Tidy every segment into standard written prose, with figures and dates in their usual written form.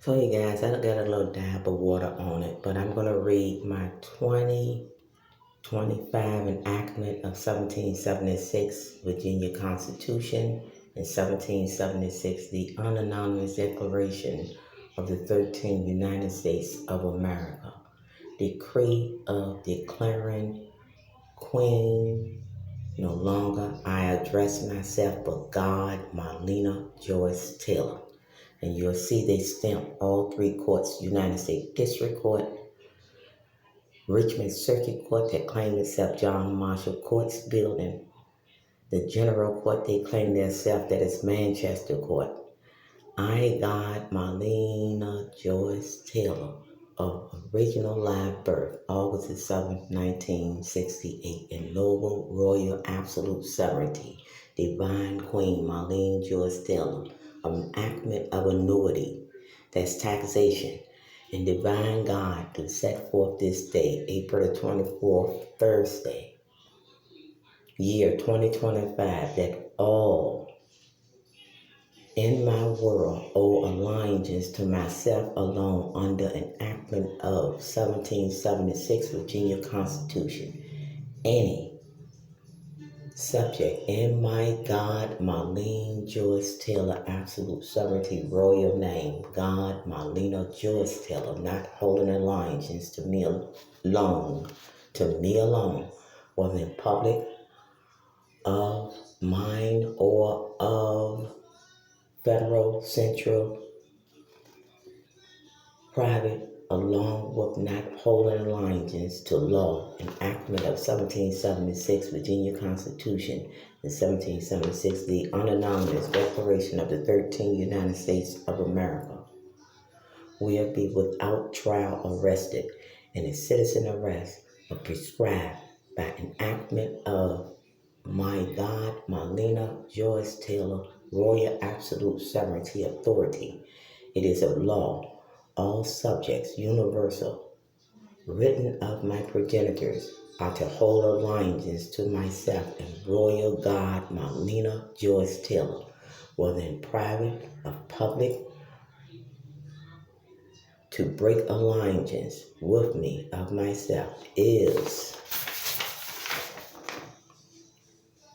So you guys, I got a little dab of water on it, but I'm gonna read my 2025 enactment of 1776 Virginia Constitution and 1776 the Unanimous Declaration of the 13th United States of America. Decree of declaring Queen no longer I address myself but God, Marlena Joyce Taylor. And you'll see they stamp all three courts: United States District Court, Richmond Circuit Court that claimed itself John Marshall Courts building, the General Court they claim themselves that is Manchester Court. I, God, Marlena Joyce Taylor, of original live birth, August the 7th, 1968, in noble royal absolute sovereignty, divine Queen Marlene Joyce Taylor, of enactment of annuity, that's taxation, and divine God to set forth this day, April the 24th, Thursday, year 2025, that all in my world owe allegiance to myself alone under enactment of 1776 Virginia Constitution. Any subject in my God, Marlene Joyce Taylor, absolute sovereignty, royal name, God, Marlena Joyce Taylor, not holding allegiance to me alone, whether in public, of mine, or of federal, central, private, along with not holding allegiance to law, enactment of 1776 Virginia Constitution, and 1776 the Unanimous Declaration of the 13th United States of America, will be without trial arrested, and a citizen arrest are prescribed by enactment of my God, Marlena Joyce Taylor, Royal Absolute Sovereignty Authority. It is a law, all subjects, universal, written of my progenitors, are to hold allegiance to myself and Royal God, Marlena Joyce Taylor, whether in private or public, to break allegiance with me of myself is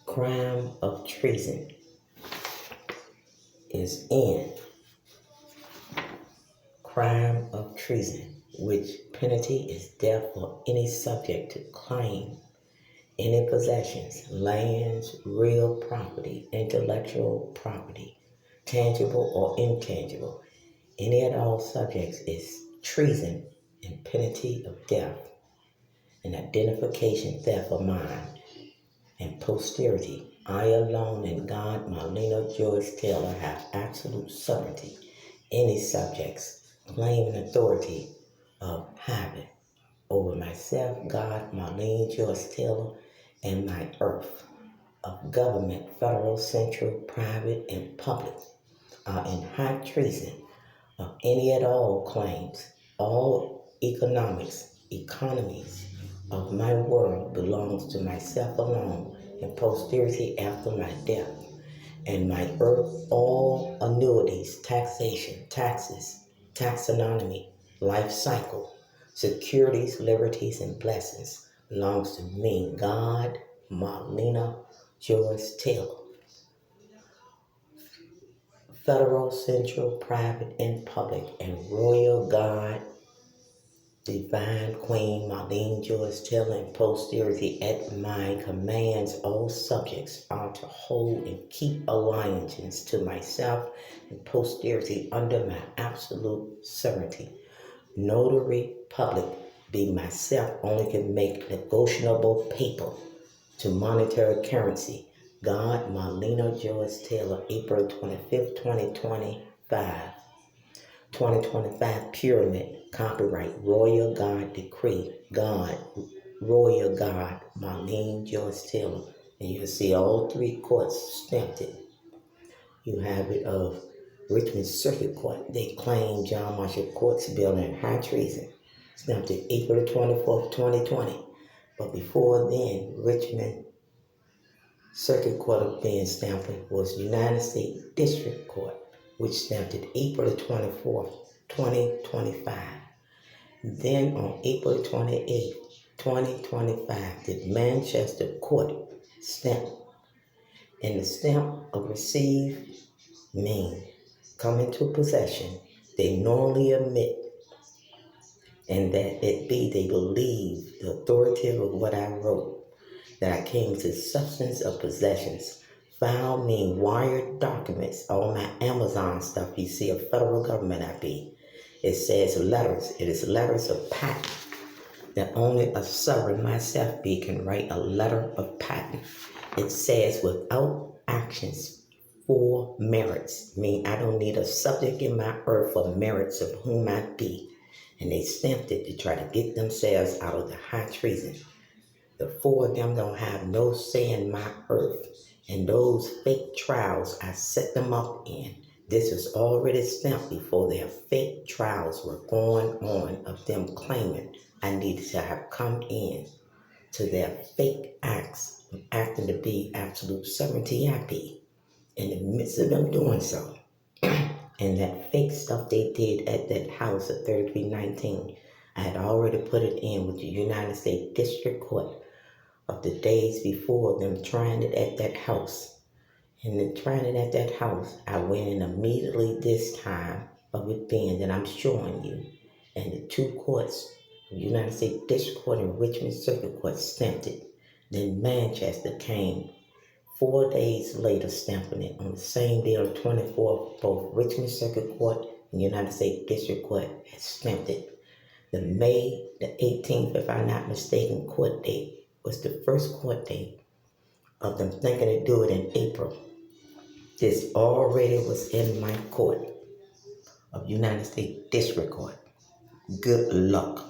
crime of treason, is in crime of treason, which penalty is death for any subject to claim any possessions, lands, real property, intellectual property, tangible or intangible. Any and all subjects is treason and penalty of death, and identification theft of mine and posterity. I alone and God, Marlena Joyce Taylor, have absolute sovereignty. Any subjects claiming authority of having over myself, God, Marlene Joyce Taylor, and my earth of government, federal, central, private, and public, are in high treason of any and all claims. All economies of my world belongs to myself alone and posterity after my death. And my earth, all annuities, taxation, taxes, taxonomy, life cycle, securities, liberties, and blessings belongs to me, God, Marlena Joyce Taylor. Federal, central, private, and public, and royal God, divine Queen Marlene Joyce Taylor, and posterity at my commands, all subjects are to hold and keep allegiance to myself and posterity under my absolute sovereignty. Notary public, be myself, only can make negotiable paper to monetary currency. God, Marlena Joyce Taylor, April 25th, 2025. 2025 Pyramid, copyright Royal God Decree, God, Royal God, Marlene Joyce Taylor. And you'll see all three courts stamped it. You have it of Richmond Circuit Court. They claim John Marshall Courts building high treason. Stamped it April 24th, 2020. But before then, Richmond Circuit Court of being stamped was United States District Court, which stamped it April 24th, 2025. Then on April 28th, 2025, the Manchester Court stamp. And the stamp of receive mean come into possession. They normally admit, and that it be they believe the authority of what I wrote, that I came to substance of possessions. Found mean wired documents, all my Amazon stuff you see a federal government IP. It says letters. It is letters of patent that only a sovereign myself be can write a letter of patent. It says without actions for merits, mean I don't need a subject in my earth for merits of whom I be. And they stamped it to try to get themselves out of the high treason. The four of them don't have no say in my earth. And those fake trials I set them up in. This was already stamped before their fake trials were going on of them claiming I needed to have come in to their fake acts of acting to be absolute sovereignty IP. In the midst of them doing so, and that fake stuff they did at that house at 3319, I had already put it in with the United States District Court of the days before them trying it at that house. And then trying it at that house, I went in immediately this time of it being that I'm showing you. And the two courts, the United States District Court and Richmond Circuit Court stamped it. Then Manchester came 4 days later stamping it on the same day of the 24th. Both Richmond Circuit Court and United States District Court had stamped it. The May the 18th, if I'm not mistaken, court date was the first court date of them thinking to do it in April. This already was in my court of United States District Court. Good luck.